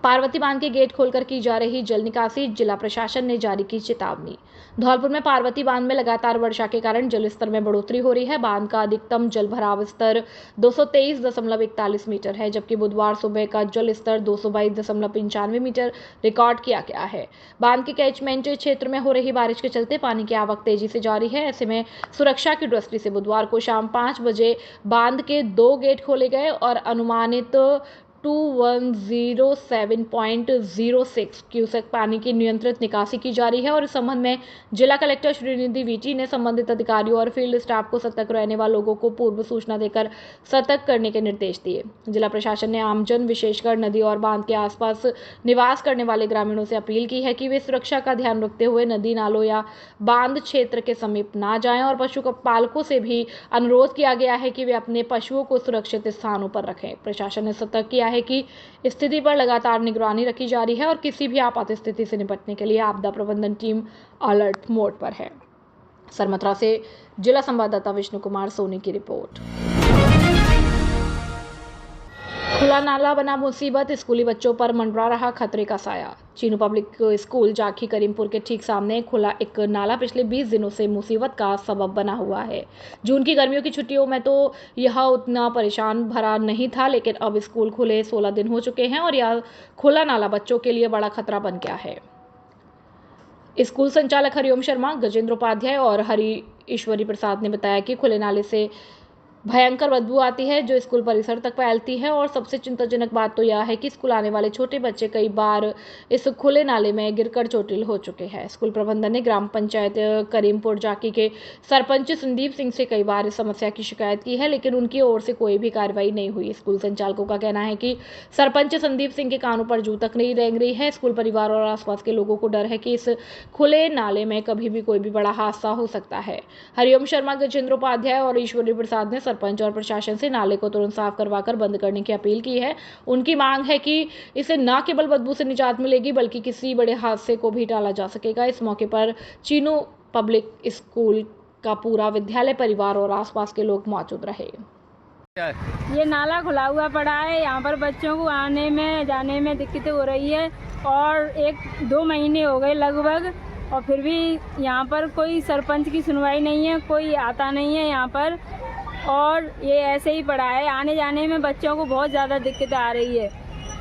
पार्वती बांध के गेट खोलकर की जा रही जल निकासी, जिला प्रशासन ने जारी की चेतावनी। धौलपुर में पार्वती बांध में लगातार वर्षा के कारण जल स्तर में बढ़ोतरी हो रही है। बांध का अधिकतम जल भराव स्तर 223.41 मीटर है, जबकि बुधवार सुबह का जल स्तर 222.95 मीटर रिकॉर्ड किया गया है। बांध के कैचमेंट क्षेत्र में हो रही बारिश के चलते पानी की आवक तेजी से जारी है। ऐसे में सुरक्षा की दृष्टि से बुधवार को शाम 5 बजे बांध के 2 गेट खोले गए और अनुमानित 2107.06 क्यूसेक पानी की नियंत्रित निकासी की जा रही है। और इस संबंध में जिला कलेक्टर श्रीनिधि वीटी ने संबंधित अधिकारियों और फील्ड स्टाफ को सतर्क रहने वाले लोगों को पूर्व सूचना देकर सतर्क करने के निर्देश दिए। जिला प्रशासन ने आमजन, विशेषकर नदी और बांध के आसपास निवास करने वाले ग्रामीणों से अपील की है कि वे सुरक्षा का ध्यान रखते हुए नदी, नालों या बांध क्षेत्र के समीप ना जाएं। और पशु पालकों से भी अनुरोध किया गया है कि वे अपने पशुओं को सुरक्षित स्थानों पर रखें। प्रशासन ने सतर्क किया है कि स्थिति पर लगातार निगरानी रखी जा रही है और किसी भी आपात स्थिति से निपटने के लिए आपदा प्रबंधन टीम अलर्ट मोड पर है। सरमथुरा से जिला संवाददाता विष्णु कुमार सोनी की रिपोर्ट। खुला नाला बना मुसीबत, स्कूली बच्चों पर मंडरा रहा खतरे का साया। चीनू पब्लिक स्कूल जाखी करीमपुर के ठीक सामने खुला एक नाला पिछले 20 दिनों से मुसीबत का सबब बना हुआ है। जून की गर्मियों की छुट्टियों में तो यह उतना परेशान भरा नहीं था, लेकिन अब स्कूल खुले 16 दिन हो चुके हैं और यह खुला नाला बच्चों के लिए बड़ा खतरा बन गया है। स्कूल संचालक हरिओम शर्मा, गजेंद्र उपाध्याय और हरि ईश्वरी प्रसाद ने बताया कि खुले नाले से भयंकर बदबू आती है जो स्कूल परिसर तक फैलती है। और सबसे चिंताजनक बात तो यह है कि स्कूल आने वाले छोटे बच्चे कई बार इस खुले नाले में गिरकर चोटिल हो चुके हैं। स्कूल प्रबंधन ने ग्राम पंचायत करीमपुर जाकी के सरपंच संदीप सिंह से कई बार इस समस्या की शिकायत की है, लेकिन उनकी ओर से कोई भी कार्रवाई नहीं हुई। स्कूल संचालकों का कहना है कि सरपंच संदीप सिंह के कानों पर जू तक नहीं रेंग रही है। स्कूल परिवार और आसपास के लोगों को डर है कि इस खुले नाले में कभी भी कोई भी बड़ा हादसा हो सकता है। हरिओम शर्मा, गजेंद्र उपाध्याय और ईश्वरी प्रसाद ने सरपंच और प्रशासन से नाले को तुरंत साफ करवाकर बंद करने की अपील की है। उनकी मांग है कि इससे न केवल बदबू से निजात मिलेगी बल्कि किसी बड़े हादसे को भी टाला जा सकेगा। इस मौके पर चीनू पब्लिक स्कूल का पूरा विद्यालय परिवार और आसपास के लोग मौजूद रहे। ये नाला खुला हुआ पड़ा है, यहाँ पर बच्चों को आने में जाने में दिक्कतें हो रही है और 1-2 महीने हो गए लगभग, और फिर भी यहाँ पर कोई सरपंच की सुनवाई नहीं है, कोई आता नहीं है यहाँ पर, और ये ऐसे ही पड़ा है। आने जाने में बच्चों को बहुत ज़्यादा दिक्कतें आ रही है।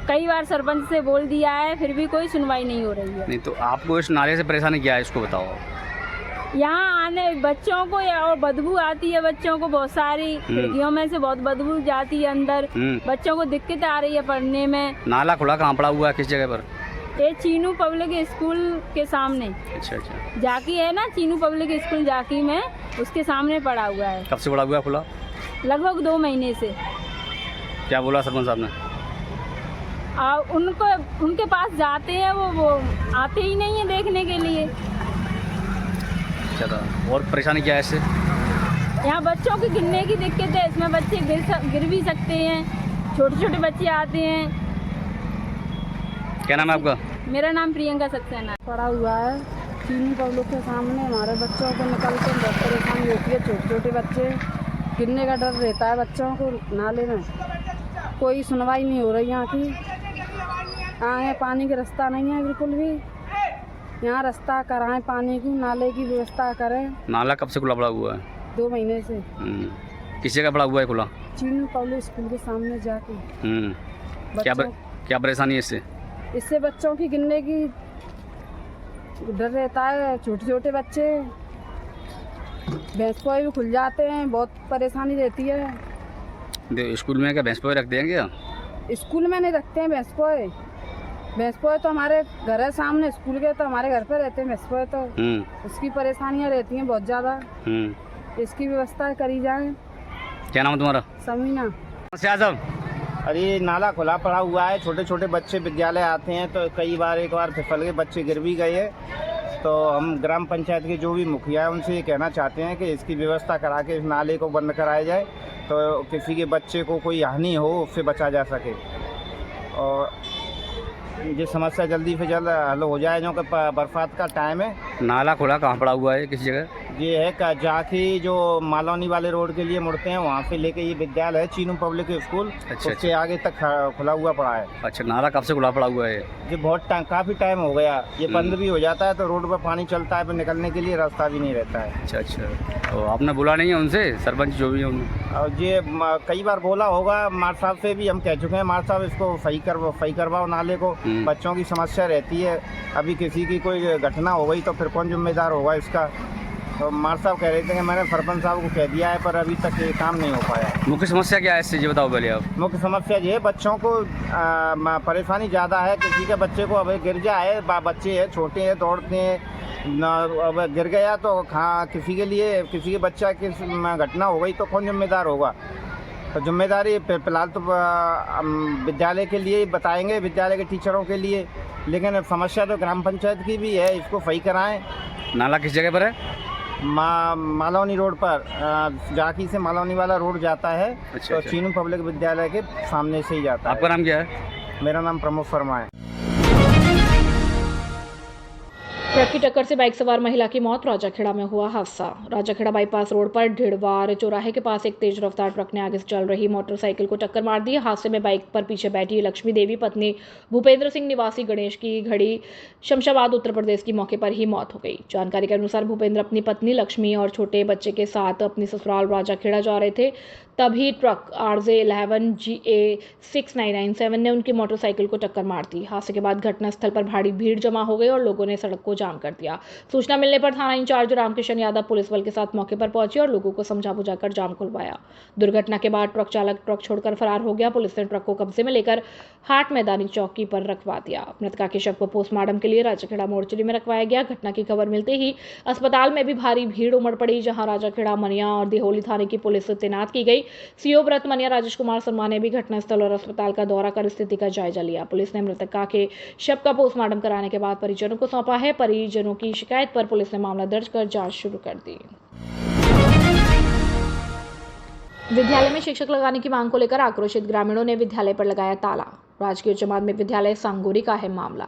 कई बार सरपंच से बोल दिया है, फिर भी कोई सुनवाई नहीं हो रही है। नहीं तो आपको इस नाले से परेशानी क्या है, इसको बताओ। यहाँ आने बच्चों को और बदबू आती है, बच्चों को बहुत सारी खिड़कियों में से बहुत बदबू जाती है अंदर। बच्चों को दिक्कत आ रही है पढ़ने में। नाला खुला कहाँ पड़ा हुआ है, किस जगह पर? ये चीनू पब्लिक स्कूल के सामने। अच्छा। जाकी है ना, चीनू पब्लिक स्कूल जाकी में, उसके सामने पड़ा हुआ है। कब से पड़ा हुआ है खुला? लगभग 2 महीने से। क्या बोला सरपंच साहब ने? उनके पास जाते हैं, वो आते ही नहीं है देखने के लिए। अच्छा, और परेशानी क्या है इससे? यहाँ बच्चों की गिरने की दिक्कत है, इसमें बच्चे गिर भी सकते हैं, छोटे छोटे बच्चे आते हैं। क्या नाम है आपका? मेरा नाम प्रियंका सक्सेना। पड़ा हुआ है चीनी पब्लिक के सामने। हमारे बच्चों को निकल के बहुत परेशानी होती है। छोटे छोटे बच्चे गिरने का डर रहता है बच्चों को नाले में। कोई सुनवाई नहीं हो रही यहाँ की। आए पानी का रास्ता नहीं है बिल्कुल भी। यहाँ रास्ता कराएं, पानी की नाले की व्यवस्था करें। नाला कब से खुला पड़ा हुआ है? 2 महीने से। किस जगह पड़ा हुआ है खुला? चीनी पब्लिक स्कूल के सामने जाके। क्या परेशानी है इससे? इससे बच्चों की गिरने की डर रहता है। छोटे छोटे बच्चे भैंस पोए भी खुल जाते हैं, बहुत परेशानी रहती है। स्कूल में क्या भैंस पोए रखते हैं क्या? स्कूल में नहीं रखते हैं भैंस पोए। भैंस पोए तो हमारे घर है सामने, स्कूल के तो हमारे घर पे रहते हैं भैंस पोए। तो उसकी परेशानियाँ रहती हैं बहुत ज़्यादा। इसकी व्यवस्था करी जाए। क्या नाम है तुम्हारा? समीना। अरे नाला खुला पड़ा हुआ है, छोटे छोटे बच्चे विद्यालय आते हैं तो एक बार फिसल के बच्चे गिर भी गए। तो हम ग्राम पंचायत के जो भी मुखिया है उनसे ये कहना चाहते हैं कि इसकी व्यवस्था करा के इस नाले को बंद कराया जाए तो किसी के बच्चे को कोई हानि हो उससे बचा जा सके और ये समस्या जल्दी से जल्द हल हो जाए। जो कि बरसात का टाइम है, नाला खुला कहाँ पड़ा हुआ है, किस जगह? ये है जाखी जो मालौनी वाले रोड के लिए मुड़ते हैं, वहाँ से लेके ये विद्यालय है चीनू पब्लिक स्कूल, उसके आगे तक खुला हुआ पड़ा है। अच्छा, नाला कब से खुला पड़ा हुआ है? ये बहुत काफ़ी टाइम हो गया, ये बंद भी हो जाता है तो रोड पर पानी चलता है, पर निकलने के लिए रास्ता भी नहीं रहता है। अच्छा अच्छा, तो आपने बोला नहीं है उनसे, सरपंच जो भी है उन्होंने? और ये कई बार बोला होगा, मार साहब से भी हम कह चुके हैं, मार साहब इसको सही करवाओ नाले को, बच्चों की समस्या रहती है, अभी किसी की कोई घटना हो गई तो फिर कौन जिम्मेदार होगा इसका। तो मार साहब कह रहे थे कि मैंने सरपंच साहब को कह दिया है, पर अभी तक ये काम नहीं हो पाया। मुख्य समस्या क्या है इससे, ये बताओ पहले आप। मुख्य समस्या ये है, बच्चों को परेशानी ज़्यादा है, किसी के बच्चे को अब गिर जाए, बच्चे हैं छोटे हैं, दौड़ते हैं, अब गिर गया तो किसी के लिए किसी के बच्चा की घटना हो गई तो कौन जिम्मेदार होगा। तो जिम्मेदारी फिलहाल तो विद्यालय के लिए बताएंगे, विद्यालय के टीचरों के लिए, लेकिन समस्या तो ग्राम पंचायत की भी है, इसको सही कराएं। नाला किस जगह पर है? मालौनी रोड पर, जाखी से मालौनी वाला रोड जाता है। अच्छा, तो अच्छा। चीनू पब्लिक विद्यालय के सामने से ही जाता है। आपका नाम क्या है? मेरा नाम प्रमोद शर्मा है। ट्रक की टक्कर से बाइक सवार महिला की मौत, राजाखेड़ा में हुआ हादसा। राजाखेड़ा बाईपास रोड पर ढिड़वार चौराहे के पास एक तेज रफ्तार ट्रक ने आगे से चल रही मोटरसाइकिल को टक्कर मार दी। हादसे में बाइक पर पीछे बैठी लक्ष्मी देवी पत्नी भूपेंद्र सिंह निवासी गणेश की घड़ी शमशाबाद उत्तर प्रदेश की मौके पर ही मौत हो गई। जानकारी के अनुसार भूपेंद्र अपनी पत्नी लक्ष्मी और छोटे बच्चे के साथ अपनी ससुराल राजाखेड़ा जा रहे थे, तभी ट्रक RJ 11 GA 6997 ने उनकी मोटरसाइकिल को टक्कर मार दी। हादसे के बाद घटनास्थल पर भारी भीड़ जमा हो गई और लोगों ने सड़क को जाम कर दिया। सूचना मिलने पर थाना इंचार्ज रामकिशन यादव पुलिस बल के साथ मौके पर पहुंचे और लोगों को समझा बुझाकर जाम खुलवाया। दुर्घटना के बाद ट्रक चालक ट्रक छोड़कर फरार हो गया। पुलिस ने ट्रक को कब्जे में लेकर हाट मैदानी चौकी पर रखवा दिया। मृतका के शव को पोस्टमार्टम के लिए राजाखेड़ा मोर्चरी में रखवाया गया। घटना की खबर मिलते ही अस्पताल में भी भारी भीड़ उमड़ पड़ी, जहां राजाखेड़ा, मनिया और दिहोली थाने की पुलिस तैनात की गई। CO व्रत मनिया राजेश कुमार शर्मा ने भी घटनास्थल और अस्पताल का दौरा कर स्थिति का जायजा लिया। पुलिस ने मृतका के शव का पोस्टमार्टम कराने के बाद परिजनों को सौंपा है। परिजनों की शिकायत पर पुलिस ने मामला दर्ज कर जांच शुरू कर दी। विद्यालय में शिक्षक लगाने की मांग को लेकर आक्रोशित ग्रामीणों ने विद्यालय पर लगाया ताला। राजकीय उच्च माध्यमिक विद्यालय सांगोरी का है मामला।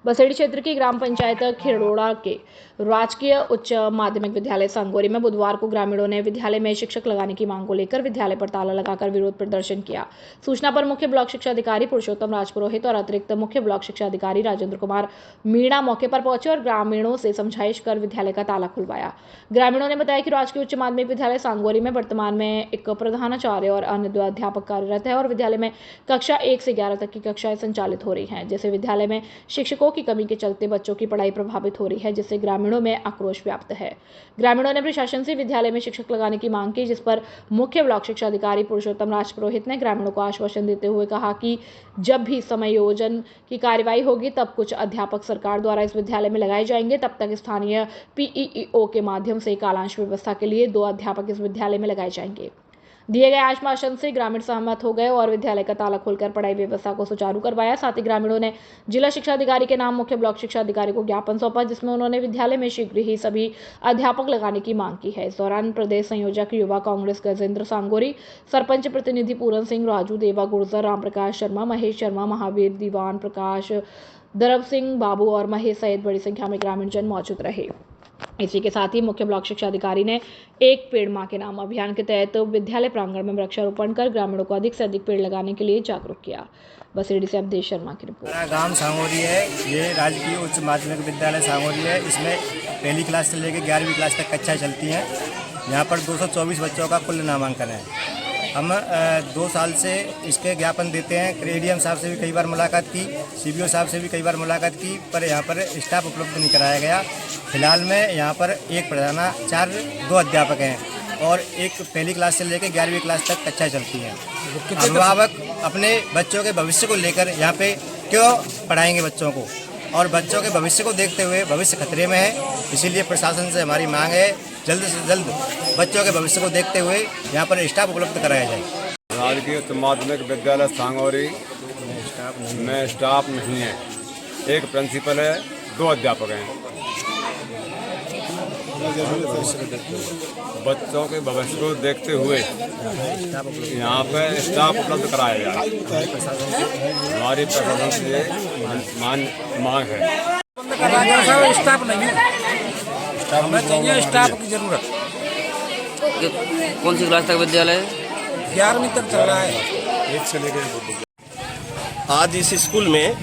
बसेड़ी क्षेत्र की ग्राम पंचायत खिरोड़ा के राजकीय उच्च माध्यमिक विद्यालय सांगोरी में बुधवार को ग्रामीणों ने विद्यालय में शिक्षक लगाने की मांग को लेकर विद्यालय पर ताला लगाकर विरोध प्रदर्शन किया। सूचना पर मुख्य ब्लॉक शिक्षा अधिकारी पुरुषोत्तम राजपुरोहित और अतिरिक्त मुख्य ब्लॉक शिक्षा अधिकारी राजेंद्र कुमार मीणा मौके पर पहुंचे और ग्रामीणों से समझाइश कर विद्यालय का ताला खुलवाया। ग्रामीणों ने बताया कि राजकीय उच्च माध्यमिक विद्यालय सांगोरी में वर्तमान में एक प्रधानाचार्य और अन्य 2 अध्यापक कार्यरत है और विद्यालय में कक्षा 1 से 11 तक की कक्षाएं संचालित हो रही हैं। जैसे विद्यालय में शिक्षकों की कमी के चलते बच्चों की पढ़ाई प्रभावित हो रही है, जिससे ग्रामीणों में आक्रोश व्याप्त है। ग्रामीणों ने प्रशासन से विद्यालय में शिक्षक लगाने की मांग की, जिस पर मुख्य ब्लॉक शिक्षा अधिकारी पुरुषोत्तम राजपुरोहित ने ग्रामीणों को आश्वासन देते हुए कहा कि जब भी समायोजन की कार्रवाई होगी तब कुछ अध्यापक सरकार द्वारा इस विद्यालय में लगाए जाएंगे। तब तक स्थानीय PEO के माध्यम से कालांश व्यवस्था के लिए 2 अध्यापक इस विद्यालय में लगाए जाएंगे। दिए गए आश्वासन से ग्रामीण सहमत हो गए और विद्यालय का ताला खोलकर पढ़ाई व्यवस्था को सुचारू करवाया। साथ ही ग्रामीणों ने जिला शिक्षा अधिकारी के नाम मुख्य ब्लॉक शिक्षा अधिकारी को ज्ञापन सौंपा, जिसमें उन्होंने विद्यालय में शीघ्र ही सभी अध्यापक लगाने की मांग की है। इस दौरान प्रदेश संयोजक युवा कांग्रेस गजेंद्र सांगोरी, सरपंच प्रतिनिधि पूरन सिंह, राजू देवा गुर्जर, राम प्रकाश शर्मा, महेश शर्मा, महावीर दीवान, प्रकाश दरब सिंह, बाबू और महेश सहित बड़ी संख्या में ग्रामीण जन मौजूद रहे। इसी के साथ ही मुख्य ब्लॉक शिक्षा अधिकारी ने एक पेड़ मां के नाम अभियान के तहत विद्यालय प्रांगण में वृक्षारोपण कर ग्रामीणों को अधिक से अधिक पेड़ लगाने के लिए जागरूक किया। बसेड़ी से अवधेश शर्मा की रिपोर्ट। हमारा गांव सांगोरी है, ये राजकीय उच्च माध्यमिक विद्यालय सांगोरी है। इसमें पहली क्लास से लेकर 11वीं क्लास तक कक्षाएं चलती हैं। यहाँ पर 224 बच्चों का कुल नामांकन है। हम 2 साल से इसके ज्ञापन देते हैं। ADM साहब से भी कई बार मुलाकात की, CBO साहब से भी कई बार मुलाकात की, पर यहाँ पर स्टाफ उपलब्ध नहीं कराया गया। फिलहाल में यहाँ पर एक प्रधानाचार्य, 2 अध्यापक हैं और एक पहली क्लास से लेकर 11वीं क्लास तक कक्षाएं चलती हैं। अभिभावक अपने बच्चों के भविष्य को लेकर यहाँ पे क्यों पढ़ाएंगे बच्चों को, और बच्चों के भविष्य को देखते हुए भविष्य खतरे में है। इसीलिए प्रशासन से हमारी मांग है जल्द से जल्द बच्चों के भविष्य को देखते हुए यहाँ पर स्टाफ उपलब्ध कराया जाए। राजकीय उच्च माध्यमिक विद्यालय सांगोरी में स्टाफ नहीं है, एक प्रिंसिपल है, 2 अध्यापक हैं। बच्चों के भविष्य को देखते हुए यहाँ पे स्टाफ उपलब्ध कराया जाए, हमारी प्रशासन से मांग है। स्टाफ नहीं है, हमें चाहिए स्टाफ की जरूरत। कौन सी क्लास तक विद्यालय है? 11वीं तक चल रहा है। आज इस स्कूल में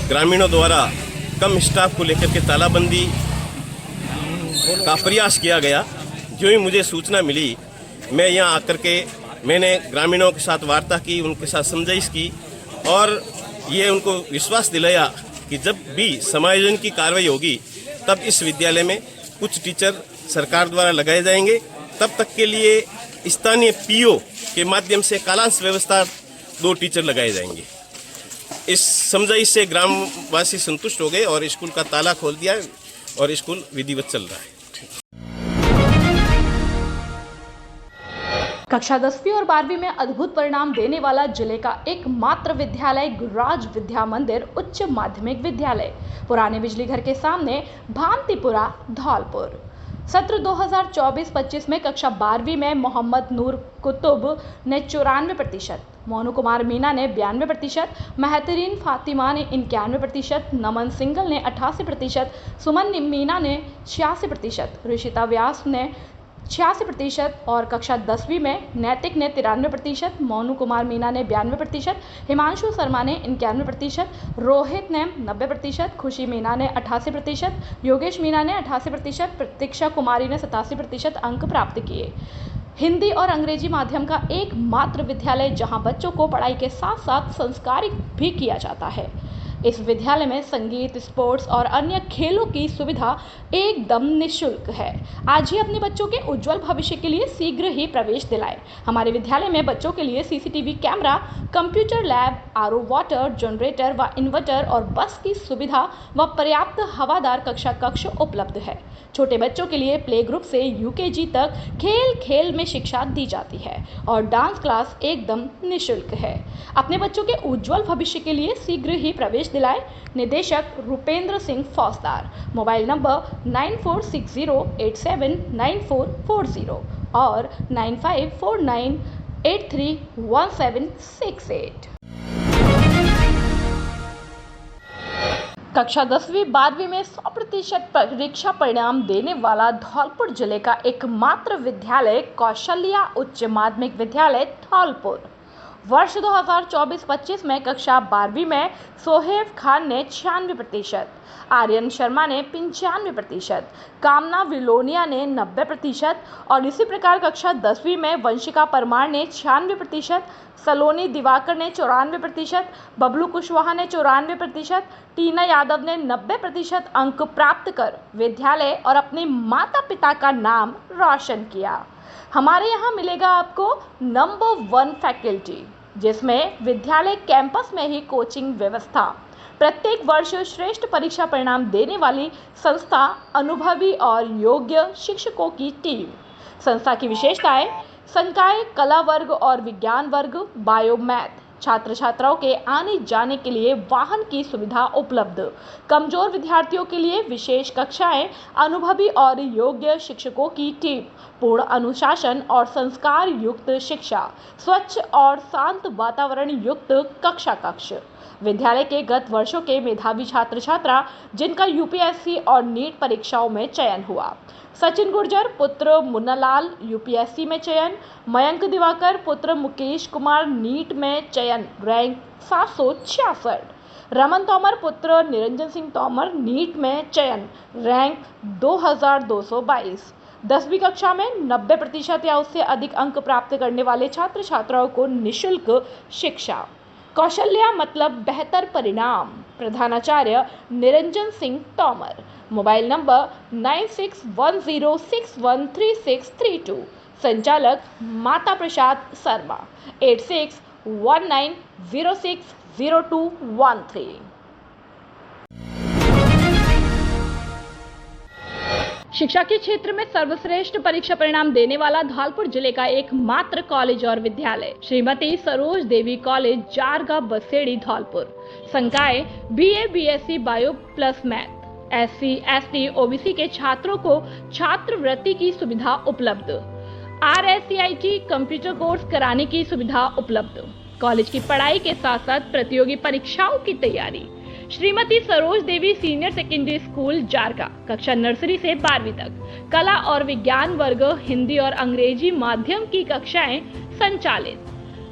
ग्रामीणों द्वारा कम स्टाफ को लेकर के तालाबंदी का प्रयास किया गया। जो ही मुझे सूचना मिली, मैं यहाँ आकर के मैंने ग्रामीणों के साथ वार्ता की, उनके साथ समझाइश की और ये उनको विश्वास दिलाया कि जब भी समायोजन की कार्रवाई होगी तब इस विद्यालय में कुछ टीचर सरकार द्वारा लगाए जाएंगे। तब तक के लिए स्थानीय पीओ के माध्यम से कालांश व्यवस्था 2 टीचर लगाए जाएंगे। इस समझाइश से ग्रामवासी संतुष्ट हो गए और स्कूल का ताला खोल दिया और स्कूल विधिवत चल रहा है। कक्षा 10वीं और 12वीं में अद्भुत परिणाम देने वाला जिले का एकमात्र विद्यालय गुरुराज विद्या मंदिर उच्च माध्यमिक विद्यालय पुराने बिजली घर के सामने भांतिपुरा धौलपुर। सत्र 2024-25 में कक्षा 12वीं में मोहम्मद नूर कुतुब ने 94%, मोनू कुमार मीना ने 92%, महतरीन फातिमा ने 91%, नमन सिंगल ने 88%, सुमन मीना ने 86%, ऋषिता व्यास ने 86% और कक्षा 10वीं में नैतिक ने 93%, मोनू कुमार मीना ने 92%, हिमांशु शर्मा ने 91%, रोहित ने 90%, खुशी मीना ने 88%, योगेश मीना ने 88%, प्रतीक्षा कुमारी ने 87% अंक प्राप्त किए। हिंदी और अंग्रेजी माध्यम का एकमात्र विद्यालय जहां बच्चों को पढ़ाई के साथ साथ संस्कारित भी किया जाता है। इस विद्यालय में संगीत, स्पोर्ट्स और अन्य खेलों की सुविधा एकदम निःशुल्क है। आज ही अपने बच्चों के उज्जवल भविष्य के लिए शीघ्र ही प्रवेश दिलाएं। हमारे विद्यालय में बच्चों के लिए CCTV camera, computer lab, RO water, generator व इन्वर्टर और बस की सुविधा व पर्याप्त हवादार कक्ष उपलब्ध है। छोटे बच्चों के लिए प्ले ग्रुप से यूकेजी तक खेल खेल में शिक्षा दी जाती है और डांस क्लास एकदम निःशुल्क है। अपने बच्चों के उज्जवल भविष्य के लिए शीघ्र ही प्रवेश दिलाए। निदेशक रुपेंद्र सिंह फौजदार, मोबाइल नंबर 9460879440 और 9549831768। कक्षा 10वीं 12वीं में 100% परीक्षा परिणाम देने वाला धौलपुर जिले का एकमात्र विद्यालय कौशल्या उच्च माध्यमिक विद्यालय धौलपुर। वर्ष 2024-25 में कक्षा 12वीं में सोहेब खान ने 96%, आर्यन शर्मा ने 95%, कामना विलोनिया ने 90% और इसी प्रकार कक्षा 10वीं में वंशिका परमार ने 96%, सलोनी दिवाकर ने 94%, बबलू कुशवाहा ने 94%, टीना यादव ने 90% अंक प्राप्त कर विद्यालय और अपने माता पिता का नाम रोशन किया। हमारे यहाँ मिलेगा आपको नंबर 1 फैकल्टी, जिसमें विद्यालय कैंपस में ही कोचिंग व्यवस्था, प्रत्येक वर्ष श्रेष्ठ परीक्षा परिणाम देने वाली संस्था, अनुभवी और योग्य शिक्षकों की टीम। संस्था की विशेषताएं: संकाय कला वर्ग और विज्ञान वर्ग, बायो मैथ, छात्र छात्राओं के आने जाने के लिए वाहन की सुविधा उपलब्ध, कमजोर विद्यार्थियों के लिए विशेष कक्षाएं, अनुभवी और योग्य शिक्षकों की टीम, पूर्ण अनुशासन और संस्कार युक्त शिक्षा, स्वच्छ और शांत वातावरण युक्त कक्ष। विद्यालय के गत वर्षों के मेधावी छात्र छात्रा जिनका यूपीएससी और नीट परीक्षाओं में चयन हुआ: सचिन गुर्जर पुत्र मुन्नालाल यूपीएससी में चयन, मयंक दिवाकर पुत्र मुकेश कुमार नीट में चयन रैंक 766, रमन तोमर पुत्र निरंजन सिंह तोमर नीट में चयन रैंक 2222। 10वीं कक्षा में 90% या उससे अधिक अंक प्राप्त करने वाले छात्र छात्राओं को निःशुल्क शिक्षा। कौशल्या मतलब बेहतर परिणाम। प्रधानाचार्य निरंजन सिंह तोमर, मोबाइल नंबर 9610613632, संचालक माता प्रसाद शर्मा, 8619060213। शिक्षा के क्षेत्र में सर्वश्रेष्ठ परीक्षा परिणाम देने वाला धौलपुर जिले का एकमात्र कॉलेज और विद्यालय श्रीमती सरोज देवी कॉलेज, जारगा बसेड़ी, धौलपुर। संकाय BA BSc bio plus math, SC ST OBC के छात्रों को छात्रवृत्ति की सुविधा उपलब्ध, RSCIT कंप्यूटर कोर्स कराने की सुविधा उपलब्ध, कॉलेज की पढ़ाई के साथ साथ प्रतियोगी परीक्षाओं की तैयारी, श्रीमती सरोज देवी सीनियर सेकेंडरी स्कूल जारका, कक्षा नर्सरी से 12वीं तक कला और विज्ञान वर्ग, हिंदी और अंग्रेजी माध्यम की कक्षाएं संचालित।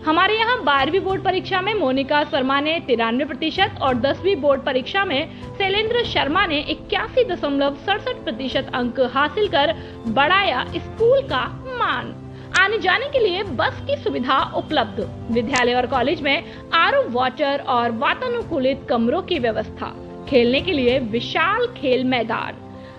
हमारे यहाँ 12वीं बोर्ड परीक्षा में मोनिका शर्मा ने 93% और 10वीं बोर्ड परीक्षा में शैलेंद्र शर्मा ने 81.67% अंक हासिल कर बढ़ाया स्कूल का मान। आने जाने के लिए बस की सुविधा उपलब्ध। विद्यालय और कॉलेज में आरओ वाटर और वातानुकूलित कमरों की व्यवस्था। खेलने के लिए विशाल खेल मैदान।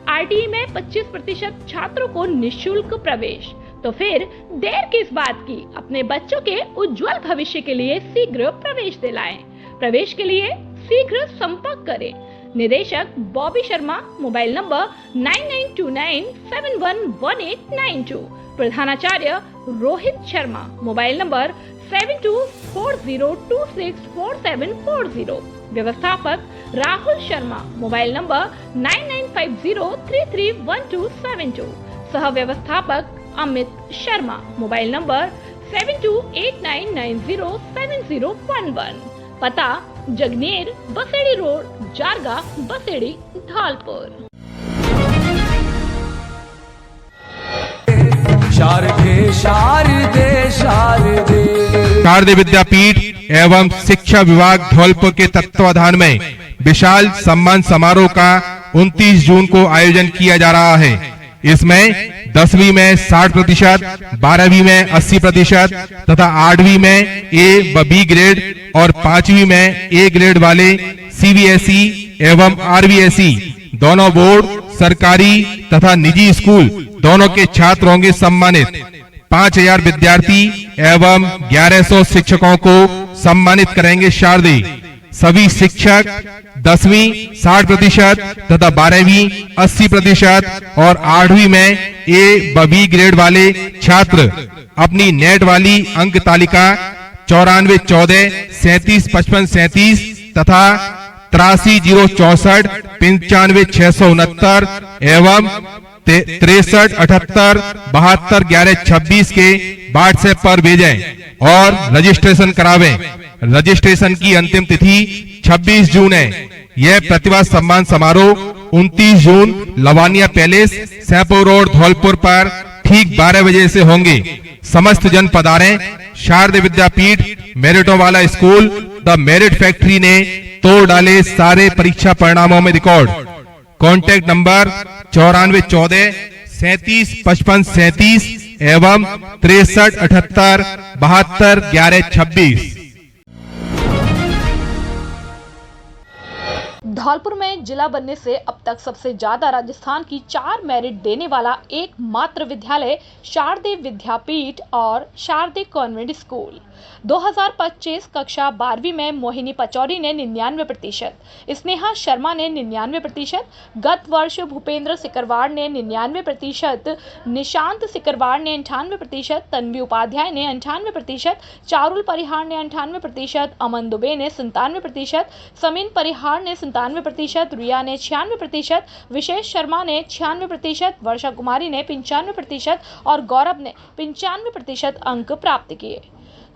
आरटीई में 25% छात्रों को निःशुल्क प्रवेश। तो फिर देर किस बात की, अपने बच्चों के उज्जवल भविष्य के लिए शीघ्र प्रवेश दिलाएं। प्रवेश के लिए शीघ्र संपर्क करें। निदेशक बॉबी शर्मा, मोबाइल नंबर 9929711892। प्रधानाचार्य रोहित शर्मा, मोबाइल नंबर 7240264740। व्यवस्थापक राहुल शर्मा, मोबाइल नंबर 9950331272। सह व्यवस्थापक अमित शर्मा, मोबाइल नंबर 7289907011। पता जगनेर बसेड़ी रोड, जारगा बसेड़ी, धौलपुर। शारदे विद्यापीठ एवं शिक्षा विभाग धौलपुर के तत्वाधान में विशाल सम्मान समारोह का 29 जून को आयोजन किया जा रहा है। इसमें 10वीं में 60%, 12वीं में 80% तथा 8वीं में ए व बी ग्रेड और 5वीं में ए ग्रेड वाले सीबीएसई एवं आरबीएसई दोनों बोर्ड, सरकारी तथा निजी स्कूल दोनों के छात्र होंगे सम्मानित। 5000 विद्यार्थी एवं 1100 शिक्षकों को सम्मानित करेंगे शारदे। सभी शिक्षक 10वीं 60% तथा 12वीं 80% और 8वीं में ए व बी ग्रेड वाले छात्र अपनी नेट वाली अंक तालिका 9414 375537 तथा 83064 95669 एवं 6378 72 11 26 के व्हाट्सएप पर भेजें और रजिस्ट्रेशन करावें। रजिस्ट्रेशन की अंतिम तिथि 26 जून है। यह प्रतिभा सम्मान समारोह 29 जून लवानिया पैलेस, सैपो रोड, धौलपुर पर ठीक 12 बजे से होंगे। समस्त जन पधारें। शारदे विद्यापीठ मेरिटों वाला स्कूल, द मेरिट फैक्ट्री ने तोड़ डाले सारे परीक्षा परिणामों में रिकॉर्ड। कॉन्टैक्ट नंबर 9414 375537 एवं 6378 72 11 26। धौलपुर में जिला बनने से अब तक सबसे ज्यादा राजस्थान की 4 मेरिट देने वाला एकमात्र विद्यालय शारदे विद्यापीठ और शारदे कॉन्वेंट स्कूल। 2025 कक्षा 12वीं में मोहिनी पचौरी ने 99%, स्नेहा शर्मा ने 99%, गत वर्ष भूपेंद्र सिकरवार ने 99%, निशांत सिकरवार ने 98%, तन्वी उपाध्याय ने 98%, चारुल परिहार ने 98%, अमन दुबे ने 97%, समीन परिहार ने 97%, रिया ने 96%, विशेष शर्मा ने 96%, वर्षा कुमारी ने 95% और गौरव ने 95% अंक प्राप्त किए।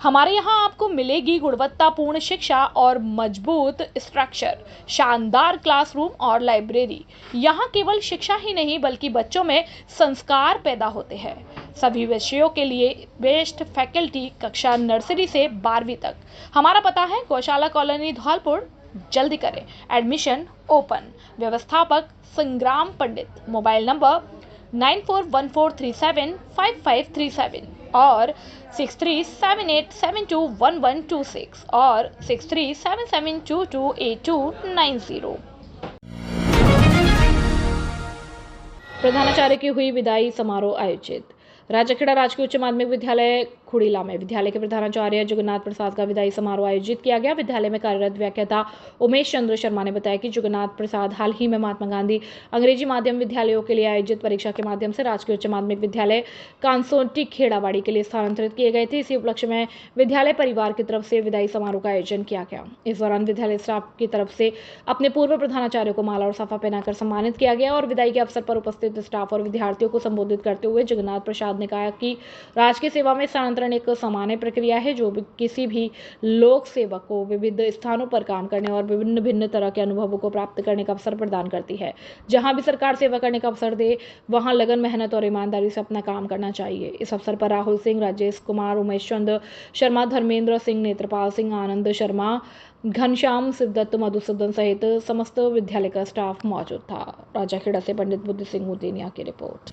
हमारे यहाँ आपको मिलेगी गुणवत्तापूर्ण शिक्षा और मजबूत स्ट्रक्चर, शानदार क्लासरूम और लाइब्रेरी। यहाँ केवल शिक्षा ही नहीं बल्कि बच्चों में संस्कार पैदा होते हैं। सभी विषयों के लिए बेस्ट फैकल्टी कक्षा नर्सरी से 12वीं तक। हमारा पता है गौशाला कॉलोनी, धौलपुर। जल्दी करें, एडमिशन ओपन। व्यवस्थापक संग्राम पंडित, मोबाइल नंबर 9414375537 और 6378721126 और 6377228290। प्रधानाचार्य की हुई विदाई समारोह आयोजित। राजखेड़ा राजकीय उच्च माध्यमिक विद्यालय खुड़ीला में विद्यालय के प्रधानाचार्य जगन्नाथ प्रसाद का विदाई समारोह आयोजित किया गया। विद्यालय में कार्यरत व्याख्याता उमेश चंद्र शर्मा ने बताया कि जगन्नाथ प्रसाद हाल ही में महात्मा गांधी अंग्रेजी माध्यम विद्यालयों के लिए आयोजित परीक्षा के माध्यम से राजकीय उच्च माध्यमिक विद्यालय कांसोटी खेड़ाबाड़ी के लिए स्थानांतरित किए गए थे। इसी उपलक्ष्य में विद्यालय परिवार की तरफ से विदाई समारोह का आयोजन किया गया। इस दौरान विद्यालय स्टाफ की तरफ से अपने पूर्व प्रधानाचार्य को माला और साफा पहनाकर सम्मानित किया गया और विदाई के अवसर पर उपस्थित स्टाफ और विद्यार्थियों को संबोधित करते हुए जगन्नाथ प्रसाद ने कहा कि राजकीय सेवा में स्थानांतरण हस्तांतरण एक सामान्य प्रक्रिया है जो किसी भी लोक सेवक को विविध स्थानों पर काम करने और विभिन्न भिन्न तरह के अनुभवों को प्राप्त करने का अवसर प्रदान करती है। जहां भी सरकार सेवा करने का अवसर दे वहां लगन, मेहनत और ईमानदारी से अपना काम करना चाहिए। इस अवसर पर राहुल सिंह, राजेश कुमार, उमेश चंद्र शर्मा, धर्मेंद्र सिंह, नेत्रपाल सिंह, आनंद शर्मा, घनश्याम, सिद्धदत्त, मधुसूदन सहित समस्त विद्यालय का स्टाफ मौजूद था। राजाखेड़ा से पंडित बुद्धि सिंह उदेनिया की रिपोर्ट।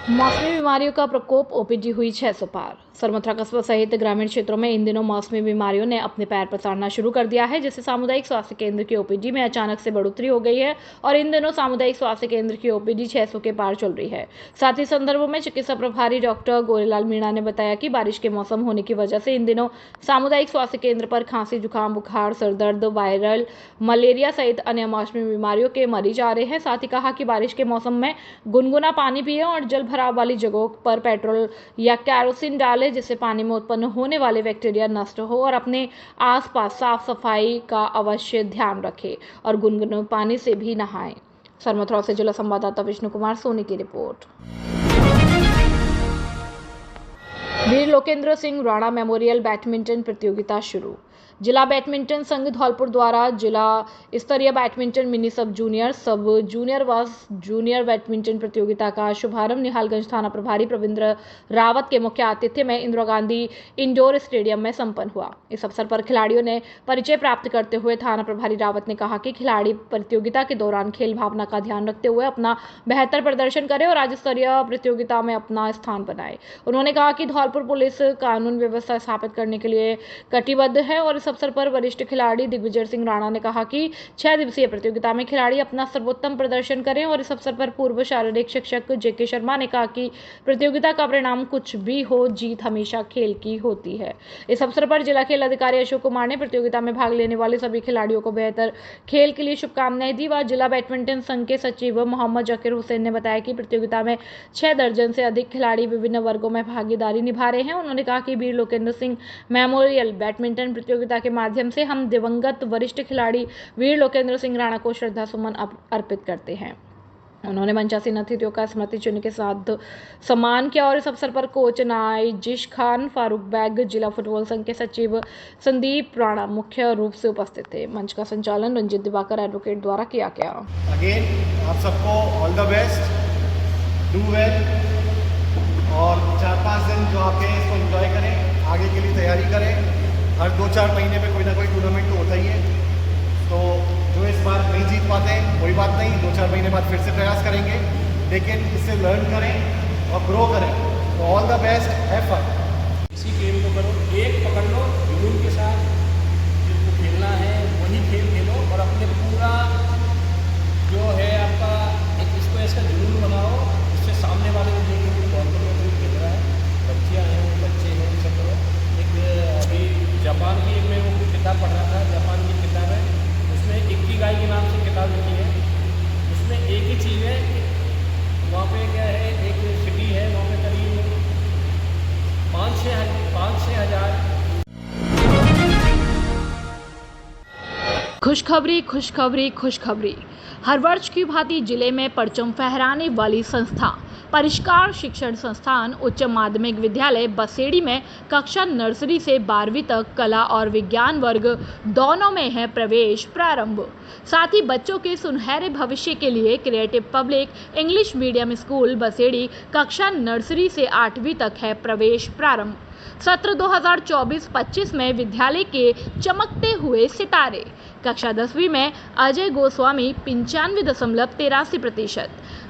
मौसमी बीमारियों का प्रकोप, ओपीडी हुई 600 पार। सरमथुरा कस्बा सहित ग्रामीण क्षेत्रों में इन दिनों मौसमी बीमारियों ने अपने पैर पसारना शुरू कर दिया है, जिससे सामुदायिक स्वास्थ्य केंद्र की ओपीडी में अचानक से बढ़ोतरी हो गई है और इन दिनों सामुदायिक स्वास्थ्य केंद्र की ओपीडी 600 के पार चल रही है। साथ ही संदर्भों में चिकित्सा प्रभारी डॉक्टर गोरेलाल मीणा ने बताया कि बारिश के मौसम होने की वजह से इन दिनों सामुदायिक स्वास्थ्य केंद्र पर खांसी, जुकाम, बुखार, सरदर्द, वायरल, मलेरिया सहित अन्य मौसमी बीमारियों के मरीज आ रहे हैं। साथ ही कहा कि बारिश के मौसम में गुनगुना पानी पिए और जल भराव वाली जगहों पर पेट्रोल या कैरोसिन डालें, जिससे पानी में उत्पन्न होने वाले बैक्टीरिया नष्ट हो और अपने आसपास साफ सफाई का अवश्य ध्यान रखें और गुनगुने पानी से भी नहाएं। सरमथुरा से जिला संवाददाता विष्णु कुमार सोनी की रिपोर्ट। वीर लोकेंद्र सिंह राणा मेमोरियल बैडमिंटन प्रतियोगिता शुरू। जिला बैडमिंटन संघ धौलपुर द्वारा जिला स्तरीय बैडमिंटन मिनी सब जूनियर व जूनियर बैडमिंटन प्रतियोगिता का शुभारंभ निहालगंज थाना प्रभारी प्रविंद्र रावत के मुख्य आतिथ्य में इंदिरा गांधी इंडोर स्टेडियम में संपन्न हुआ। इस अवसर पर खिलाड़ियों ने परिचय प्राप्त करते हुए थाना प्रभारी रावत ने कहा कि खिलाड़ी प्रतियोगिता के दौरान खेल भावना का ध्यान रखते हुए अपना बेहतर प्रदर्शन करें और राज्य स्तरीय प्रतियोगिता में अपना स्थान बनाए। उन्होंने कहा कि धौलपुर पुलिस कानून व्यवस्था स्थापित करने के लिए कटिबद्ध है और इस अवसर पर वरिष्ठ खिलाड़ी दिग्विजय सिंह राणा ने कहा कि 6 दिवसीय प्रतियोगिता में खिलाड़ी अपना सर्वोत्तम प्रदर्शन करें और इस अवसर पर पूर्व शारीरिक शिक्षक जेके शर्मा ने कहा कि प्रतियोगिता का परिणाम कुछ भी हो, जीत हमेशा खेल की होती है। इस अवसर पर जिला खेल अधिकारी अशोक कुमार ने प्रतियोगिता में भाग लेने वाले सभी खिलाड़ियों को बेहतर खेल के लिए शुभकामनाएं दी व जिला बैडमिंटन संघ के सचिव मोहम्मद जकीर हुसैन ने बताया कि प्रतियोगिता में 6 दर्जन से अधिक खिलाड़ी विभिन्न वर्गों में भागीदारी निभा रहे हैं। उन्होंने कहा कि वीर लोकेंद्र सिंह मेमोरियल बैडमिंटन प्रतियोगिता के माध्यम से हम दिवंगत वरिष्ठ खिलाड़ी वीर लोकेंद्र सिंह राणा को श्रद्धा सुमन अर्पित करते हैं। उन्होंने मंचासीन अतिथियों का स्मृति चिन्ह के साथ सम्मान किया और इस अवसर पर कोच नाइजिश खान, फारूक बैग, जिला फुटबॉल संघ के सचिव संदीप राणा मुख्य रूप से उपस्थित थे। मंच का संचालन रंजित दिवाकर एडवोकेट द्वारा किया गया। अगेन आप सबको all the best, do well और 4-5 दिन जो आपके इसको एंजॉय करें, आगे के लिए तैयारी करें। हर 2-4 महीने में कोई ना कोई टूर्नामेंट तो होता ही है, तो जो इस बार नहीं जीत पाते हैं कोई बात नहीं, 2-4 महीने बाद फिर से प्रयास करेंगे, लेकिन इससे लर्न करें और ग्रो करें। तो all the best, have fun. इसी गेम को करो, एक पकड़ लो, जुनून के साथ जिसको खेलना है वही खेल खेलो और अपने पूरा जो है आपका एक इसको ऐसा जुनून बनाओ जिससे सामने वाले को देखें कि बॉल में कोई खेल रहा है, बच्चियाँ हैं, बच्चे हैं, सब लोग। एक अभी जापान की मैं वो किताब पढ़ रहा था, जापान की किताब है, उसमें इकिगाई के नाम से किताब लिखी है। उसमें एक ही चीज़ है, वहाँ पे क्या है, एक सिटी है, वहाँ पे करीब 5-6 हज़ार। खुशखबरी, खुशखबरी, खुशखबरी। हर वर्ष की भांति जिले में परचम फहराने वाली संस्था परिष्कार शिक्षण संस्थान उच्च माध्यमिक विद्यालय बसेड़ी में कक्षा नर्सरी से 12वीं तक कला और विज्ञान वर्ग दोनों में है प्रवेश प्रारंभ। साथ ही बच्चों के सुनहरे भविष्य के लिए creative public English medium school Basedi कक्षा नर्सरी से 8वीं तक है प्रवेश प्रारंभ। सत्र 2024-25 में विद्यालय के चमकते हुए सितारे। कक्षा 10वीं में अजय गोस्वामी 95.83%,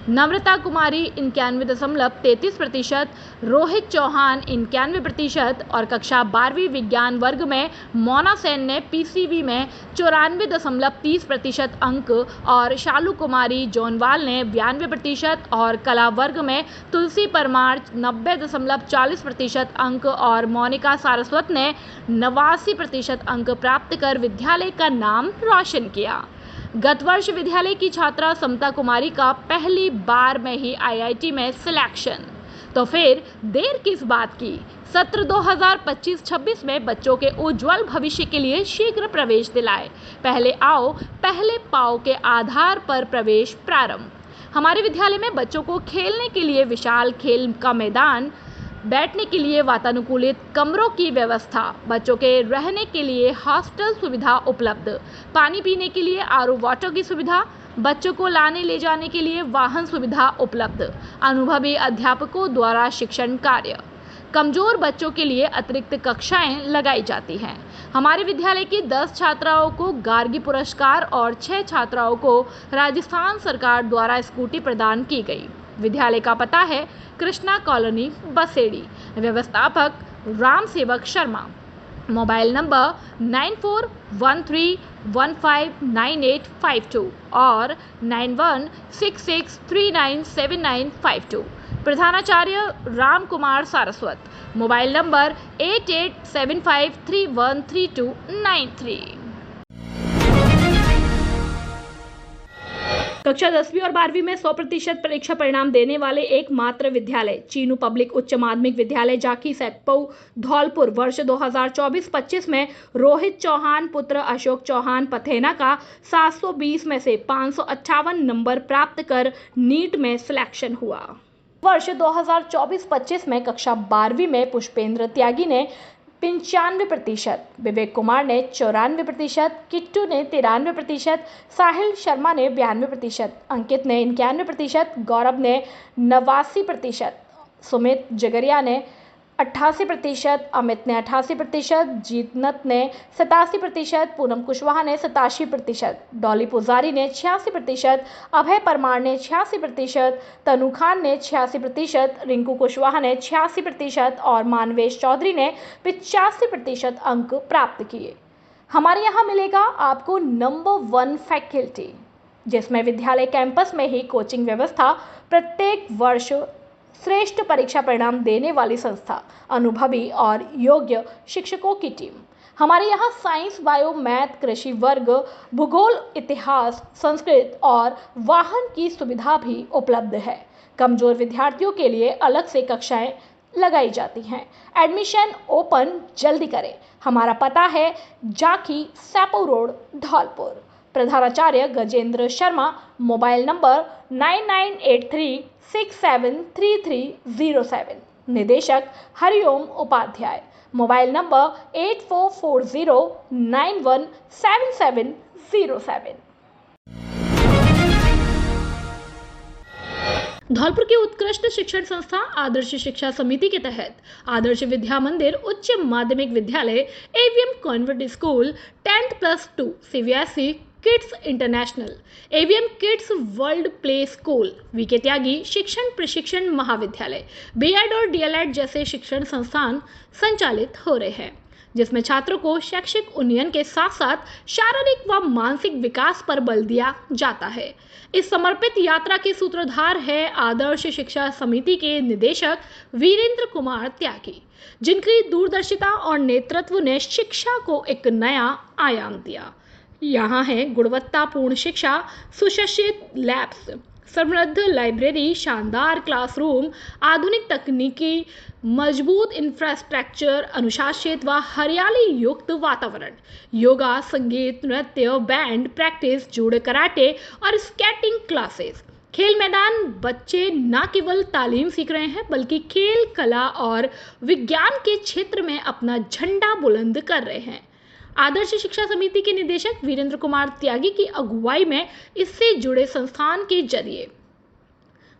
नम्रता कुमारी 91.33%, रोहित चौहान 91% और कक्षा 12वीं विज्ञान वर्ग में मोना सेन ने पीसीवी में 94.30% अंक और शालू कुमारी जोनवाल ने 92% और कला वर्ग में तुलसी परमार 90.40% अंक और मोनिका सारस्वत ने 89% अंक प्राप्त कर विद्यालय का नाम रोशन किया। गत वर्ष विद्यालय की छात्रा समता कुमारी का पहली बार में ही आईआईटी में सिलेक्शन, तो फिर देर किस बात की। सत्र 2025-26 में बच्चों के उज्जवल भविष्य के लिए शीघ्र प्रवेश दिलाए। पहले आओ पहले पाओ के आधार पर प्रवेश प्रारंभ। हमारे विद्यालय में बच्चों को खेलने के लिए विशाल खेल का मैदान, बैठने के लिए वातानुकूलित कमरों की व्यवस्था, बच्चों के रहने के लिए हॉस्टल सुविधा उपलब्ध, पानी पीने के लिए आरओ वाटर की सुविधा, बच्चों को लाने ले जाने के लिए वाहन सुविधा उपलब्ध, अनुभवी अध्यापकों द्वारा शिक्षण कार्य, कमजोर बच्चों के लिए अतिरिक्त कक्षाएं लगाई जाती हैं। हमारे विद्यालय की 10 छात्राओं को गार्गी पुरस्कार और 6 छात्राओं को राजस्थान सरकार द्वारा स्कूटी प्रदान की गई। विद्यालय का पता है कृष्णा कॉलोनी, बसेड़ी। व्यवस्थापक राम सेवक शर्मा। मोबाइल नंबर 9413159852 और 9166397952। प्रधानाचार्य राम कुमार सारस्वत। Mobile number 8875313293। कक्षा 10वीं और 12वीं में 100% परीक्षा परिणाम देने वाले एकमात्र विद्यालय चीनू पब्लिक उच्च माध्यमिक विद्यालय जाखी सैकपऊ धौलपुर वर्ष 2024-25 में रोहित चौहान पुत्र अशोक चौहान पथेना का 720 में से 558 नंबर प्राप्त कर नीट में सिलेक्शन हुआ। वर्ष 2024-25 में कक्षा 12वीं में पुष्पेंद्र त्यागी ने 95%, विवेक कुमार ने 94%, किट्टू ने 93%, साहिल शर्मा ने 92%, अंकित ने 91%, गौरव ने 89%, सुमित जगरिया ने 88%, अमित ने 88%, जीतनत ने 87%, पूनम कुशवाहा ने 87%, डॉली पुजारी ने 86%, अभय परमार ने 86%, तनु खान ने 86%, रिंकू कुशवाहा ने 86% और मानवेश चौधरी ने 85% अंक प्राप्त किए। हमारे यहाँ मिलेगा आपको नंबर 1 फैकल्टी, जिसमें विद्यालय कैंपस में ही कोचिंग व्यवस्था, प्रत्येक वर्ष श्रेष्ठ परीक्षा परिणाम देने वाली संस्था, अनुभवी और योग्य शिक्षकों की टीम। हमारे यहाँ साइंस, बायो, मैथ, कृषि वर्ग, भूगोल, इतिहास, संस्कृत और वाहन की सुविधा भी उपलब्ध है। कमजोर विद्यार्थियों के लिए अलग से कक्षाएं लगाई जाती हैं। एडमिशन ओपन जल्दी करें। हमारा पता है जाखी सैपऊ रोड, धौलपुर। प्रधानाचार्य गजेंद्र शर्मा। Mobile number 9983673307। निदेशक हरिओम उपाध्याय। Mobile number 8440917707। धौलपुर की उत्कृष्ट शिक्षण संस्था आदर्श शिक्षा समिति के तहत आदर्श विद्या मंदिर उच्च माध्यमिक विद्यालय AVM convent school 10+2 CBSE kids international, AVM kids world play school, VK Tyagi शिक्षण प्रशिक्षण महाविद्यालय, बीएड और डीएलएड जैसे शिक्षण संस्थान संचालित हो रहे हैं, जिसमें छात्रों को शैक्षिक उन्नयन के साथ साथ शारीरिक व मानसिक विकास पर बल दिया जाता है। इस समर्पित यात्रा के सूत्रधार है आदर्श शिक्षा समिति के निदेशक वीरेंद्र कुमार त्यागी, जिनकी दूरदर्शिता और नेतृत्व ने शिक्षा को एक नया आयाम दिया। यहाँ है गुणवत्तापूर्ण शिक्षा, सुशिक्षित लैब्स, समृद्ध लाइब्रेरी, शानदार क्लासरूम, आधुनिक तकनीकी, मजबूत इंफ्रास्ट्रक्चर, अनुशासित व हरियाली युक्त वातावरण, योगा, संगीत, नृत्य, बैंड प्रैक्टिस, जूडो, कराटे और स्केटिंग क्लासेस, खेल मैदान। बच्चे न केवल तालीम सीख रहे हैं बल्कि खेल, कला और विज्ञान के क्षेत्र में अपना झंडा बुलंद कर रहे हैं। आदर्श शिक्षा समिति के निदेशक वीरेंद्र कुमार त्यागी की अगुवाई में इससे जुड़े संस्थान के जरिए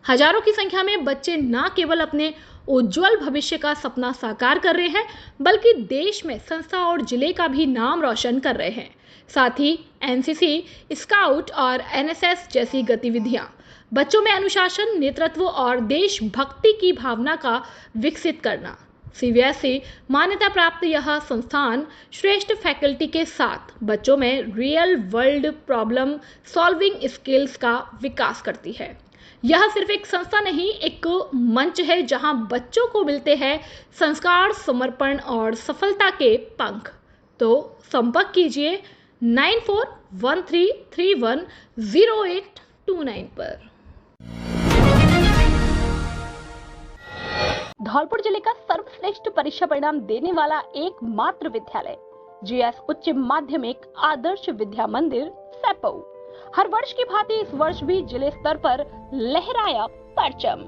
हजारों की संख्या में बच्चे न केवल अपने उज्जवल भविष्य का सपना साकार कर रहे हैं बल्कि देश में संस्था और जिले का भी नाम रोशन कर रहे हैं। साथ ही एनसीसी, स्काउट और एनएसएस जैसी गतिविधियां बच्चों में अनुशासन, नेतृत्व और देशभक्ति की भावना का विकसित करना। सीबीएसई मान्यता प्राप्त यह संस्थान श्रेष्ठ फैकल्टी के साथ बच्चों में real world problem solving skills का विकास करती है। यह सिर्फ एक संस्था नहीं, एक मंच है जहां बच्चों को मिलते हैं संस्कार, समर्पण और सफलता के पंख। तो संपर्क कीजिए 9413310829 पर। धौलपुर जिले का सर्वश्रेष्ठ परीक्षा परिणाम देने वाला एकमात्र विद्यालय जीएस उच्च माध्यमिक आदर्श विद्या मंदिर सैपऊ। हर वर्ष की भांति इस वर्ष भी जिले स्तर पर लहराया परचम।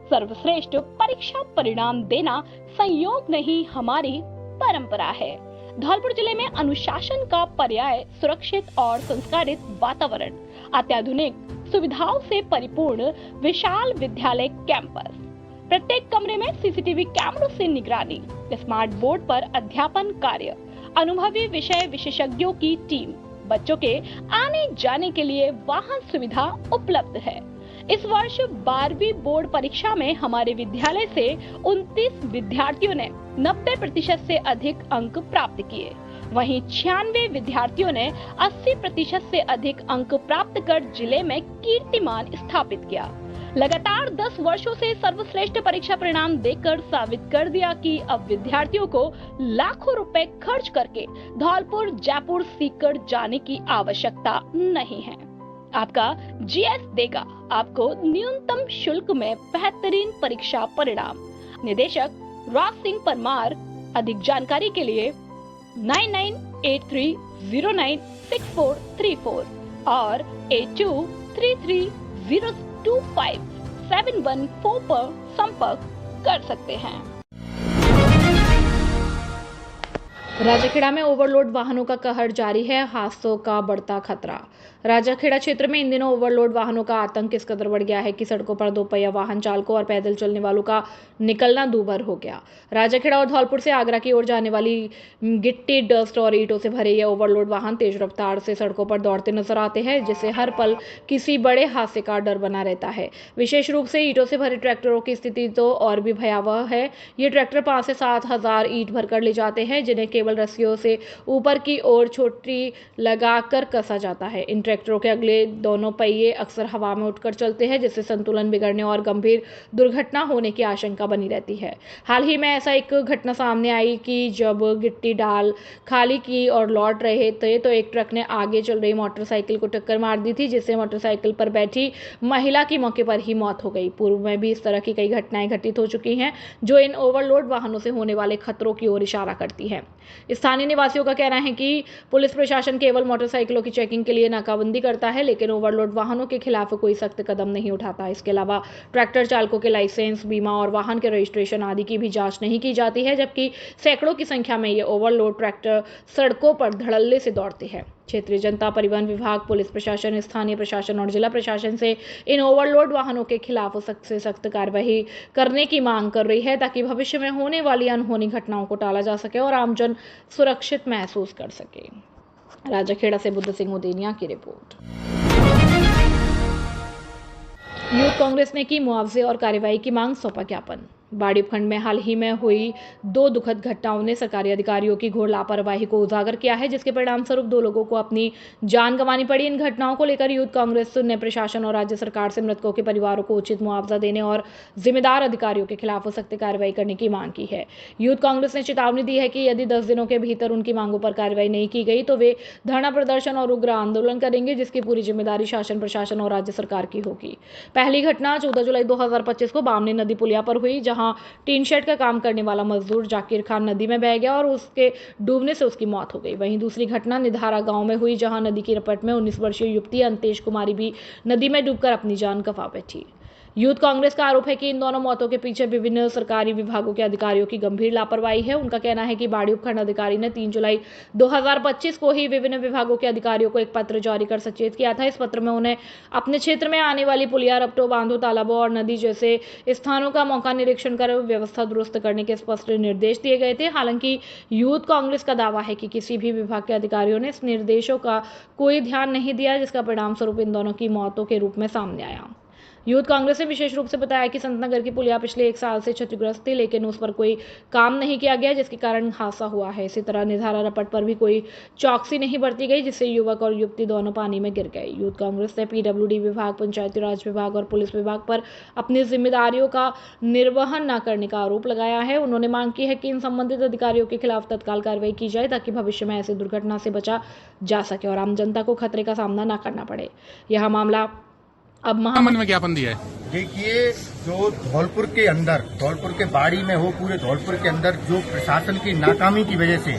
सर्वश्रेष्ठ परीक्षा परिणाम देना संयोग नहीं, हमारी परंपरा है। धौलपुर जिले में अनुशासन का पर्याय सुरक्षित और संस्कारित वातावरण, अत्याधुनिक सुविधाओं से परिपूर्ण विशाल विद्यालय कैंपस, प्रत्येक कमरे में सीसीटीवी कैमरों से निगरानी, स्मार्ट बोर्ड पर अध्यापन कार्य, अनुभवी विषय विशेषज्ञों की टीम, बच्चों के आने जाने के लिए वाहन सुविधा उपलब्ध है। इस वर्ष 12वीं बोर्ड परीक्षा में हमारे विद्यालय से 29 विद्यार्थियों ने 90% से अधिक अंक प्राप्त किए। वहीं 96 विद्यार्थियों ने 80% से अधिक अंक प्राप्त कर जिले में कीर्तिमान स्थापित किया। लगातार 10 वर्षों से सर्वश्रेष्ठ परीक्षा परिणाम देकर साबित कर दिया कि अब विद्यार्थियों को लाखों रुपए खर्च करके धौलपुर जयपुर सीकर जाने की आवश्यकता नहीं है। आपका जीएस देगा आपको न्यूनतम शुल्क में बेहतरीन परीक्षा परिणाम। निदेशक राज सिंह परमार। अधिक जानकारी के लिए 9983096434 और 8233025714 पर संपर्क कर सकते हैं। राजाखेड़ा में ओवरलोड वाहनों का कहर जारी है, हादसों का बढ़ता खतरा। राजाखेड़ा क्षेत्र में इन दिनों ओवरलोड वाहनों का आतंक इस कदर बढ़ गया है कि सड़कों पर दोपहिया वाहन चालकों और पैदल चलने वालों का निकलना दूभर हो गया। राजाखेड़ा और धौलपुर से आगरा की ओर जाने वाली गिट्टी, डस्ट और ईंटों से भरे ये ओवरलोड वाहन तेज रफ्तार से सड़कों पर दौड़ते नजर आते हैं, जिससे हर पल किसी बड़े हादसे का डर बना रहता है। विशेष रूप से ईंटों से भरे ट्रैक्टरों की स्थिति तो और भी भयावह है। ये ट्रैक्टर 5 से 7 हजार ईंट भरकर ले जाते हैं, जिन्हें केवल रस्सियों से ऊपर की ओर छोटी लगाकर कसा जाता है। इन ट्रैक्टरों के अगले दोनों पहिए अक्सर हवा में उठकर चलते हैं, जिससे संतुलन बिगड़ने और गंभीर दुर्घटना होने की आशंका बनी रहती है। हाल ही में ऐसा एक घटना सामने आई कि जब गिट्टी डाल खाली की और लौट रहे थे तो एक ट्रक ने आगे चल रही मोटरसाइकिल को टक्कर मार दी थी, जिससे मोटरसाइकिल पर बैठी महिला की मौके पर ही मौत हो गई। पूर्व में भी इस तरह की कई घटनाएं घटित हो चुकी हैं, जो इन ओवरलोड वाहनों से होने वाले खतरों की ओर इशारा करती है। स्थानीय निवासियों का कहना है कि पुलिस प्रशासन केवल मोटरसाइकिलों की चेकिंग के लिए नाकाबंदी करता है, लेकिन ओवरलोड वाहनों के खिलाफ कोई सख्त कदम नहीं उठाता। इसके अलावा ट्रैक्टर चालकों के लाइसेंस, बीमा और वाहन के रजिस्ट्रेशन आदि की भी जांच नहीं की जाती है, जबकि सैकड़ों की संख्या में ये ओवरलोड ट्रैक्टर सड़कों पर धड़ल्ले से दौड़ते हैं। क्षेत्रीय जनता परिवहन विभाग, पुलिस प्रशासन, स्थानीय प्रशासन और जिला प्रशासन से इन ओवरलोड वाहनों के खिलाफ सख्त से सख्त कार्रवाई करने की मांग कर रही है, ताकि भविष्य में होने वाली अनहोनी घटनाओं को टाला जा सके और आमजन सुरक्षित महसूस कर सके। राजाखेड़ा से बुद्ध सिंह उदेनिया की रिपोर्ट। यूथ कांग्रेस ने की मुआवजे और कार्रवाई की मांग, सौंपा ज्ञापन। बाड़ी उपखंड में हाल ही में हुई 2 दुखद घटनाओं ने सरकारी अधिकारियों की घोर लापरवाही को उजागर किया है, जिसके परिणाम स्वरूप 2 लोगों को अपनी जान गंवानी पड़ी। इन घटनाओं को लेकर यूथ कांग्रेस ने प्रशासन और राज्य सरकार से मृतकों के परिवारों को उचित मुआवजा देने और जिम्मेदार अधिकारियों के खिलाफ सख्त कार्रवाई करने की मांग की है। यूथ कांग्रेस ने चेतावनी दी है कि यदि 10 दिनों के भीतर उनकी मांगों पर कार्रवाई नहीं की गई तो वे धरना प्रदर्शन और उग्र आंदोलन करेंगे, जिसकी पूरी जिम्मेदारी शासन, प्रशासन और राज्य सरकार की होगी। पहली घटना 14 जुलाई 2025 को बामनी नदी पुलिया पर हुई, जहां टीन शेड का काम करने वाला मजदूर जाकिर खान नदी में बह गया और उसके डूबने से उसकी मौत हो गई। वहीं दूसरी घटना निधारा गांव में हुई, जहां नदी की रपट में 19 वर्षीय युवती अंतेश कुमारी भी नदी में डूबकर अपनी जान गंवा बैठी। यूथ कांग्रेस का आरोप है कि इन दोनों मौतों के पीछे विभिन्न सरकारी विभागों के अधिकारियों की गंभीर लापरवाही है। उनका कहना है कि बाड़ी उपखंड अधिकारी ने 3 जुलाई 2025 को ही विभिन्न विभागों के अधिकारियों को एक पत्र जारी कर सचेत किया था। इस पत्र में उन्हें अपने क्षेत्र में आने वाली पुलिया, रपटों, बांधों, तालाबों और नदी जैसे स्थानों का मौका निरीक्षण कर व्यवस्था दुरुस्त करने के स्पष्ट निर्देश दिए गए थे। हालांकि यूथ कांग्रेस का दावा है कि किसी भी विभाग के अधिकारियों ने इस निर्देशों का कोई ध्यान नहीं दिया, जिसका परिणाम स्वरूप इन दोनों की मौतों के रूप में सामने आया। यूथ कांग्रेस ने विशेष रूप से बताया कि संतनगर की पुलिया पिछले 1 साल से क्षतिग्रस्त थी, लेकिन उस पर कोई काम नहीं किया गया, जिसके कारण हादसा हुआ है। इसी तरह निधारा रपट पर भी कोई चौकसी नहीं बरती गई, जिससे युवक और युवती दोनों पानी में गिर गए। यूथ कांग्रेस ने पीडब्ल्यूडी विभाग, पंचायती राज विभाग और पुलिस विभाग पर अपनी जिम्मेदारियों का निर्वहन न करने का आरोप लगाया है। उन्होंने मांग की है कि इन संबंधित अधिकारियों के खिलाफ तत्काल कार्रवाई की जाए, ताकि भविष्य में ऐसी दुर्घटना से बचा जा सके और आम जनता को खतरे का सामना न करना पड़े। यह मामला अब महामंडल में ज्ञापन दिया है। देखिए, जो धौलपुर के बाड़ी में हो, पूरे धौलपुर के अंदर जो प्रशासन की नाकामी की वजह से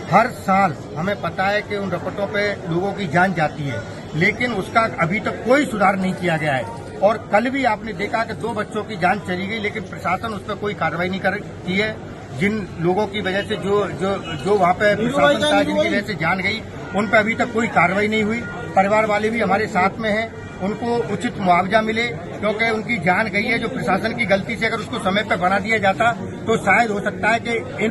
हर साल हमें पता है कि उन रपटों पे लोगों की जान जाती है, लेकिन उसका अभी तक कोई सुधार नहीं किया गया है। और कल भी आपने देखा कि 2 बच्चों की जान चली गई, लेकिन प्रशासन उस पर कोई कार्रवाई नहीं की है। जिन लोगों की वजह से जो वहाँ पे प्रशासन था, जिनकी वजह से जान गई, उन पर अभी तक कोई कार्रवाई नहीं हुई। परिवार वाले भी हमारे साथ में हैं, उनको उचित मुआवजा मिले, क्योंकि उनकी जान गई है। जो प्रशासन की गलती से अगर उसको समय पर बना दिया जाता तो शायद हो सकता है कि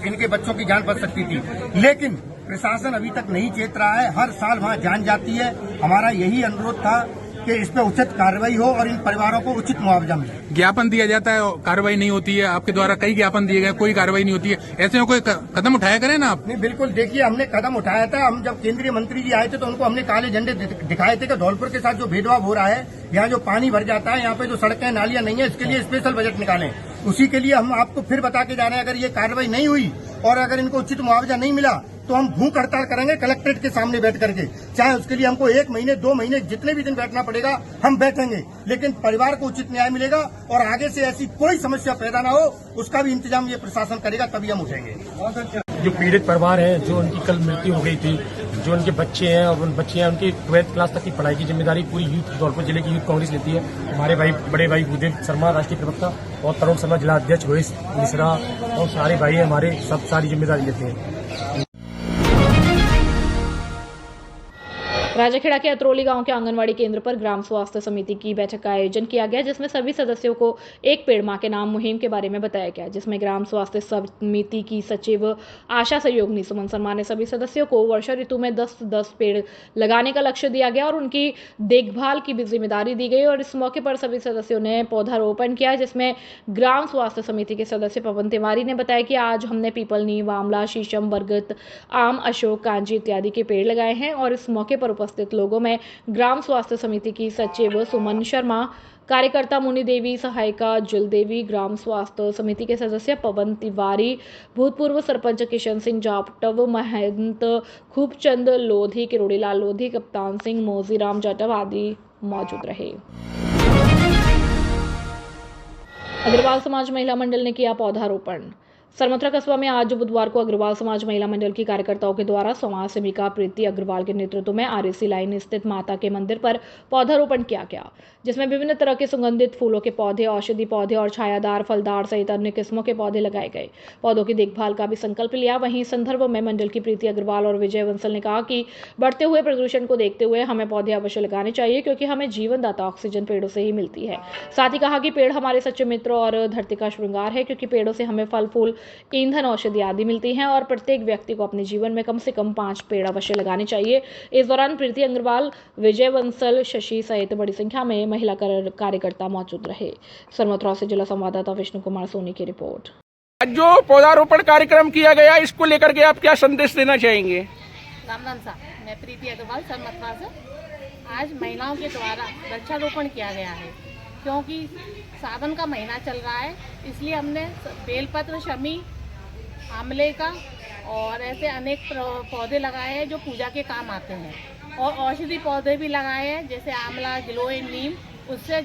इनके बच्चों की जान बच सकती थी, लेकिन प्रशासन अभी तक नहीं चेत रहा है। हर साल वहाँ जान जाती है। हमारा यही अनुरोध था कि इस पर उचित कार्रवाई हो और इन परिवारों को उचित मुआवजा मिले। ज्ञापन दिया जाता है, कार्रवाई नहीं होती है। आपके द्वारा कई ज्ञापन दिए गए, कोई कार्रवाई नहीं होती है। ऐसे में कोई कदम उठाया करें ना आप। नहीं, बिल्कुल, देखिए हमने कदम उठाया था। हम जब केंद्रीय मंत्री जी आए थे तो उनको हमने काले झंडे दिखाए थे कि धौलपुर के साथ जो भेदभाव हो रहा है, यहाँ जो पानी भर जाता है, यहाँ पे जो सड़कें नालियां नहीं है, इसके लिए स्पेशल बजट निकालें। उसी के लिए हम आपको फिर बता के जा रहे हैं, अगर ये कार्रवाई नहीं हुई और अगर इनको उचित मुआवजा नहीं मिला तो हम भूख हड़ताल करेंगे कलेक्ट्रेट के सामने बैठ करके। चाहे उसके लिए हमको 1 महीने 2 महीने जितने भी दिन बैठना पड़ेगा हम बैठेंगे, लेकिन परिवार को उचित न्याय मिलेगा और आगे से ऐसी कोई समस्या पैदा ना हो, उसका भी इंतजाम ये प्रशासन करेगा, तभी हम उठेंगे। जो पीड़ित परिवार हैं, जो उनकी कल मृत्यु हो गई थी, जो उनके बच्चे हैं और उन बच्चे हैं, उनकी 12th क्लास तक की पढ़ाई की जिम्मेदारी पूरी यूथ धौलपुर जिले की यूथ कांग्रेस लेती है। हमारे भाई, बड़े भाई भूदेव शर्मा राष्ट्रीय प्रवक्ता और तरुण शर्मा जिला अध्यक्ष, रोहित मिश्रा और सारे भाई हमारे सब सारी जिम्मेदारी लेते हैं। राजाखेड़ा के अतरौली गांव के आंगनवाड़ी केंद्र पर ग्राम स्वास्थ्य समिति की बैठक का आयोजन किया गया, जिसमें सभी सदस्यों को एक पेड़ मां के नाम मुहिम के बारे में बताया गया, जिसमें ग्राम स्वास्थ्य समिति की सचिव आशा सहयोगिनी सुमन शर्मा ने सभी सदस्यों को वर्षा ऋतु में 10-10 पेड़ लगाने का लक्ष्य दिया गया और उनकी देखभाल की भी जिम्मेदारी दी गई। और इस मौके पर सभी सदस्यों ने पौधारोपण किया, जिसमें ग्राम स्वास्थ्य समिति के सदस्य पवन तिवारी ने बताया कि आज हमने पीपल, नीम, आंवला, शीशम, बरगद, आम, अशोक, कांजी इत्यादि के पेड़ लगाए हैं। और इस मौके पर उपस्थित लोगों में ग्राम स्वास्थ्य समिति की सचिव सुमन शर्मा, कार्यकर्ता मुनि देवी, सहायिका जुल देवी, ग्राम स्वास्थ्य समिति के सदस्य पवन तिवारी, भूतपूर्व सरपंच किशन सिंह जाटव, महंत खूबचंद लोधी, किरोड़ीलाल लोधी, कप्तान सिंह, मोजीराम जाटव आदि मौजूद रहे। अग्रवाल समाज महिला मंडल ने किया पौधारोपण। सरमथुरा कस्बा में आज बुधवार को अग्रवाल समाज महिला मंडल की कार्यकर्ताओं के द्वारा समाज सेविका प्रीति अग्रवाल के नेतृत्व में आरएसी लाइन स्थित माता के मंदिर पर पौधारोपण किया गया, जिसमें विभिन्न तरह के सुगंधित फूलों के पौधे, औषधि पौधे और छायादार फलदार सहित अन्य किस्मों के पौधे लगाए गए। पौधों की देखभाल का भी संकल्प लिया। वहीं संदर्भ में मंडल की प्रीति अग्रवाल और विजय बंसल ने कहा कि बढ़ते हुए प्रदूषण को देखते हुए हमें पौधे अवश्य लगाने चाहिए, क्योंकि हमें जीवनदाता ऑक्सीजन पेड़ों से ही मिलती है। साथ ही कहा कि पेड़ हमारे सच्चे मित्र और धरती का श्रृंगार है, क्योंकि पेड़ों से हमें फल फूल, ईंधन, औषधि आदि मिलती हैं और प्रत्येक व्यक्ति को अपने जीवन में कम से कम 5 पेड़ अवश्य लगाने चाहिए। इस दौरान प्रीति अग्रवाल, विजय बंसल, शशि सहित बड़ी संख्या में महिला कार्यकर्ता मौजूद रहे। सरमथुरा से जिला संवाददाता विष्णु कुमार सोनी की रिपोर्ट। जो पौधारोपण कार्यक्रम किया गया, इसको लेकर के आप क्या संदेश देना चाहेंगे? राम साहब, मैं प्रीति अग्रवाल सरमथुरा से। आज महिलाओं के द्वारा वृक्षारोपण किया गया है, क्योंकि सावन का महीना चल रहा है, इसलिए हमने बेलपत्र, शमी, आंवले का और ऐसे अनेक पौधे लगाए हैं जो पूजा के काम आते हैं, और औषधि पौधे भी लगाए हैं, जैसे आंवला, गिलोय, नीम,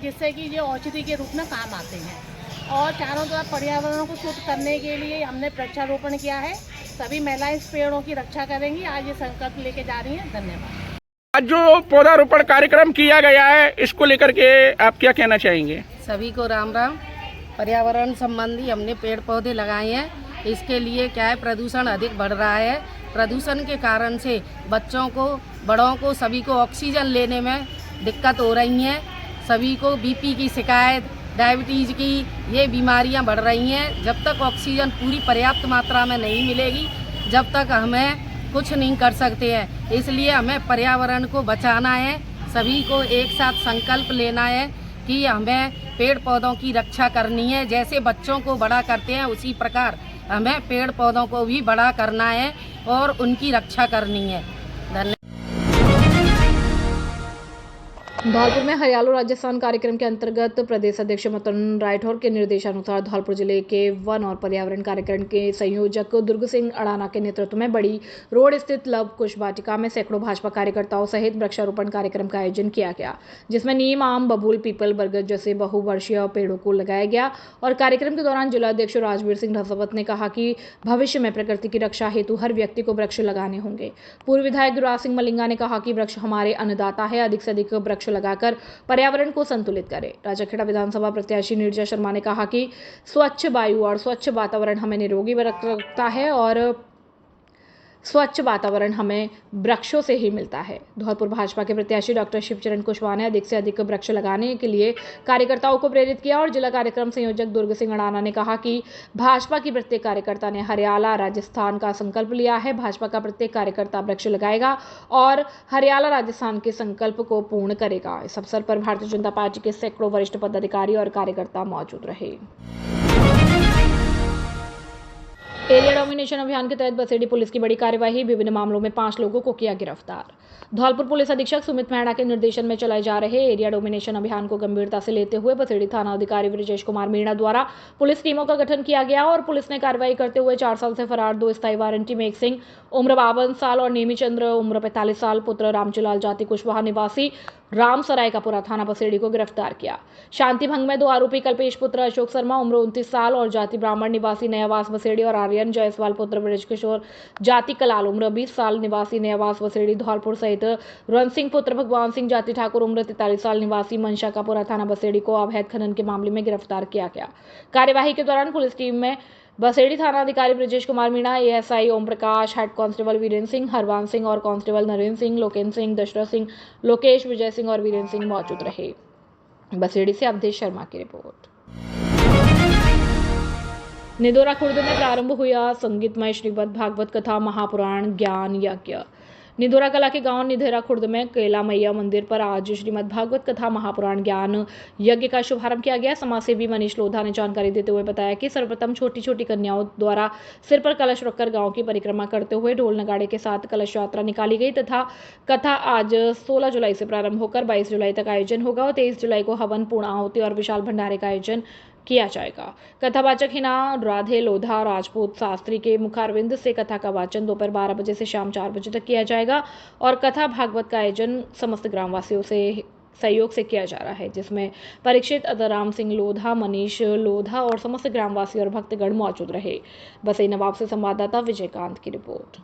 जिससे कि ये औषधि के रूप में काम आते हैं। और चारों तरफ पर्यावरण को शुद्ध करने के लिए हमने वृक्षारोपण किया है। सभी महिलाएं इस पेड़ों की रक्षा करेंगी। आज ये संकल्प लेके जा रही हैं। धन्यवाद। आज जो पौधारोपण कार्यक्रम किया गया है, इसको लेकर के आप क्या कहना चाहेंगे? सभी को राम राम। पर्यावरण संबंधी हमने पेड़ पौधे लगाए हैं। इसके लिए क्या है, प्रदूषण अधिक बढ़ रहा है। प्रदूषण के कारण से बच्चों को, बड़ों को, सभी को ऑक्सीजन लेने में दिक्कत हो रही है। सभी को बीपी की शिकायत, डायबिटीज़ की ये बीमारियां बढ़ रही हैं। जब तक ऑक्सीजन पूरी पर्याप्त मात्रा में नहीं मिलेगी, जब तक हमें कुछ नहीं कर सकते हैं। इसलिए हमें पर्यावरण को बचाना है। सभी को एक साथ संकल्प लेना है कि हमें पेड़ पौधों की रक्षा करनी है। जैसे बच्चों को बड़ा करते हैं, उसी प्रकार हमें पेड़ पौधों को भी बड़ा करना है और उनकी रक्षा करनी है। धन्यवाद। धौलपुर में हरियालो राजस्थान कार्यक्रम के अंतर्गत प्रदेश अध्यक्ष मदन राठौर के निर्देशानुसार धौलपुर जिले के वन और पर्यावरण कार्यक्रम के संयोजक दुर्ग सिंह अड़ाना के नेतृत्व में बड़ी रोड स्थित लव कुश वाटिका में सैकड़ों भाजपा कार्यकर्ताओं सहित वृक्षारोपण कार्यक्रम का आयोजन किया गया, जिसमें नीम, आम, बबूल, पीपल, बरगद जैसे बहुवर्षीय पेड़ों को लगाया गया। और कार्यक्रम के दौरान जिला अध्यक्ष राजवीर सिंह ढसावत ने कहा कि भविष्य में प्रकृति की रक्षा हेतु हर व्यक्ति को वृक्ष लगाने होंगे। पूर्व विधायक गुरुराज सिंह मलिंगा ने कहा कि वृक्ष हमारे अन्नदाता है, अधिक से अधिक वृक्ष लगाकर पर्यावरण को संतुलित करें। राजाखेड़ा विधानसभा प्रत्याशी नीरजा शर्मा ने कहा कि स्वच्छ वायु और स्वच्छ वातावरण हमें निरोगी रखता है और स्वच्छ वातावरण हमें वृक्षों से ही मिलता है। धौलपुर भाजपा के प्रत्याशी डॉक्टर शिवचरण कुशवाहा ने अधिक से अधिक वृक्ष लगाने के लिए कार्यकर्ताओं को प्रेरित किया और जिला कार्यक्रम संयोजक दुर्ग सिंह अड़ाना ने कहा कि भाजपा की प्रत्येक कार्यकर्ता ने हरियाला राजस्थान का संकल्प लिया है। भाजपा का प्रत्येक कार्यकर्ता वृक्ष लगाएगा और हरियाला राजस्थान के संकल्प को पूर्ण करेगा। इस अवसर पर भारतीय जनता पार्टी के सैकड़ों वरिष्ठ पदाधिकारी और कार्यकर्ता मौजूद रहे। एरिया डोमिनेशन अभियान के तहत बसेड़ी पुलिस की बड़ी कार्यवाही, विभिन्न मामलों में 5 लोगों को किया गिरफ्तार। धौलपुर पुलिस अधीक्षक सुमित मेहड़ा के निर्देशन में चलाए जा रहे एरिया डोमिनेशन अभियान को गंभीरता से लेते हुए बसेड़ी थाना अधिकारी ब्रजेश कुमार मीणा द्वारा पुलिस टीमों का गठन किया गया और पुलिस ने कार्रवाई करते हुए 4 साल से फरार 2 स्थायी वारंटी मेघ सिंह उम्र 52 साल और नेमी चंद्र उम्र 45 साल पुत्र रामचलाल जाति कुशवाहा निवासी रामसराय का पुरा थाना बसेड़ी को गिरफ्तार किया। शांति भंग में 2 आरोपी कल्पेश पुत्र अशोक शर्मा उम्र 29 साल और जाति ब्राह्मण निवासी नयावास बसेड़ी और आर्यन जायसवाल पुत्र ब्रज किशोर जाति कलाल उम्र 20 साल निवासी नयावास बसेड़ी धौलपुर सहित रन सिंह पुत्र भगवान सिंह जाति ठाकुर उम्र 43 साल निवासी मनशा का पुरा थाना बसेड़ी को अवैध खनन के मामले में गिरफ्तार किया गया। कार्यवाही के दौरान पुलिस टीम में बसेड़ी थाना अधिकारी Brajesh Kumar Meena, ASI Om Prakash, head constable Virendra Singh, हरवान सिंह और कांस्टेबल नरेंद्र सिंह, लोकेन्द्र सिंह, दशरथ सिंह, लोकेश, विजय सिंह और वीरेंद्र सिंह मौजूद रहे। बसेड़ी से अवधेश शर्मा की रिपोर्ट। निदोरा खुर्द में प्रारंभ हुआ संगीतमय श्रीमद् भागवत कथा महापुराण ज्ञान यज्ञ। निदोरा कला के गांव निधेरा खुर्द में कैला मैया मंदिर पर आज श्रीमद् भागवत कथा महापुराण ज्ञान यज्ञ का शुभारंभ किया गया। समाजसेवी मनीष लोधा ने जानकारी देते हुए बताया कि सर्वप्रथम छोटी छोटी कन्याओं द्वारा सिर पर कलश रखकर गांव की परिक्रमा करते हुए ढोल नगाड़े के साथ कलश यात्रा निकाली गई तथा कथा आज 16 जुलाई से प्रारंभ होकर 22 जुलाई तक आयोजन होगा और 23 जुलाई को हवन, पूर्ण आहुति और विशाल भंडारे का आयोजन किया जाएगा। कथावाचक हिना राधे लोधा राजपूत शास्त्री के मुखारविंद से कथा का वाचन दोपहर 12 बजे से शाम 4 बजे तक किया जाएगा और कथा भागवत का आयोजन समस्त ग्रामवासियों से सहयोग से किया जा रहा है, जिसमें परीक्षित अदराम सिंह लोधा, मनीष लोधा और समस्त ग्रामवासी और भक्तगण मौजूद रहे। बसई नवाब से संवाददाता विजयकांत की रिपोर्ट।